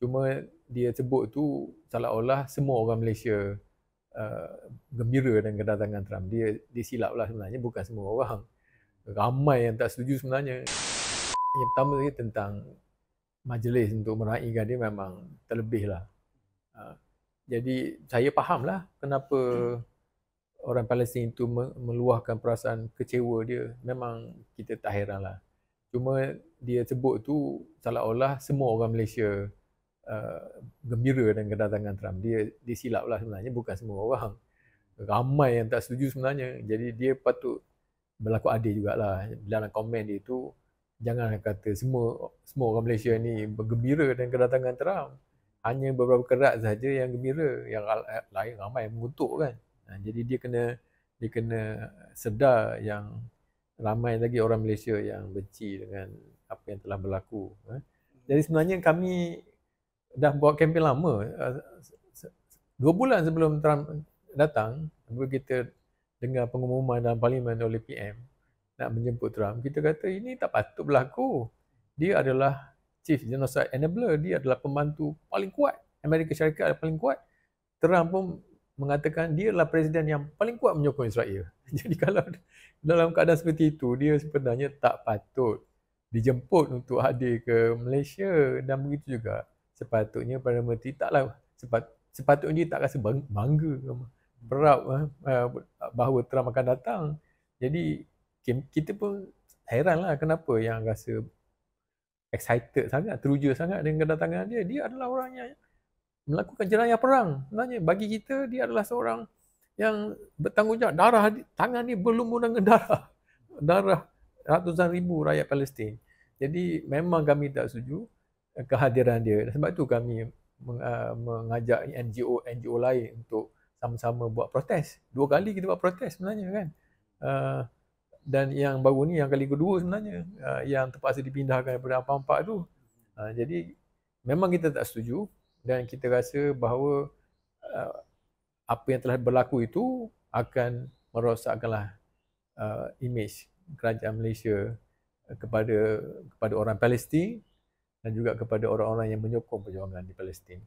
Cuma dia sebut tu seolah-olah semua orang Malaysia uh, gembira dengan kedatangan Trump. Dia silap lah sebenarnya, bukan semua orang. Ramai yang tak setuju sebenarnya. Yang pertama lagi tentang majlis untuk meraihkan dia memang terlebih lah. Jadi saya faham lah kenapa orang Palestin itu meluahkan perasaan kecewa dia. Memang kita tak heran lah. Cuma dia sebut tu seolah-olah semua orang Malaysia uh, gembira dengan kedatangan Trump. Dia silap lah sebenarnya, bukan semua orang. Ramai yang tak setuju sebenarnya. Jadi dia patut berlaku adil jugalah. Dalam komen dia tu, jangan kata semua orang Malaysia ni bergembira dengan kedatangan Trump. Hanya beberapa kerat saja yang gembira, yang lain ramai yang mengutuk kan. Jadi dia kena sedar yang ramai lagi orang Malaysia yang benci dengan apa yang telah berlaku. Jadi sebenarnya kami dah buat kempen lama. 2 bulan sebelum Trump datang, apabila kita dengar pengumuman dalam parlimen oleh PM nak menjemput Trump, kita kata ini tak patut berlaku. Dia adalah Chief Genocide Enabler, dia adalah pembantu paling kuat. Amerika Syarikat paling kuat. Trump pun mengatakan dia adalah presiden yang paling kuat menyokong Israel. Jadi kalau dalam keadaan seperti itu, dia sebenarnya tak patut dijemput untuk hadir ke Malaysia. Dan begitu juga sepatutnya Perdana Menteri taklah sepatutnya dia tak rasa bangga, proud bahawa Trump akan datang. Jadi kita pun heranlah kenapa yang rasa excited sangat, teruja sangat dengan kedatangan dia. Dia adalah orang yang melakukan jenayah perang. Sebenarnya bagi kita dia adalah seorang yang bertanggungjawab. Tangan dia berlumur dengan darah ratusan ribu rakyat Palestin. Jadi memang kami tak setuju kehadiran dia. Sebab tu kami mengajak NGO lain untuk sama-sama buat protes. 2 kali kita buat protes sebenarnya kan. Dan yang baru ni yang kali kedua sebenarnya, yang terpaksa dipindahkan daripada Ampak tu. Jadi memang kita tak setuju dan kita rasa bahawa apa yang telah berlaku itu akan merosakkanlah imej kerajaan Malaysia kepada orang Palestin dan juga kepada orang-orang yang menyokong perjuangan di Palestin.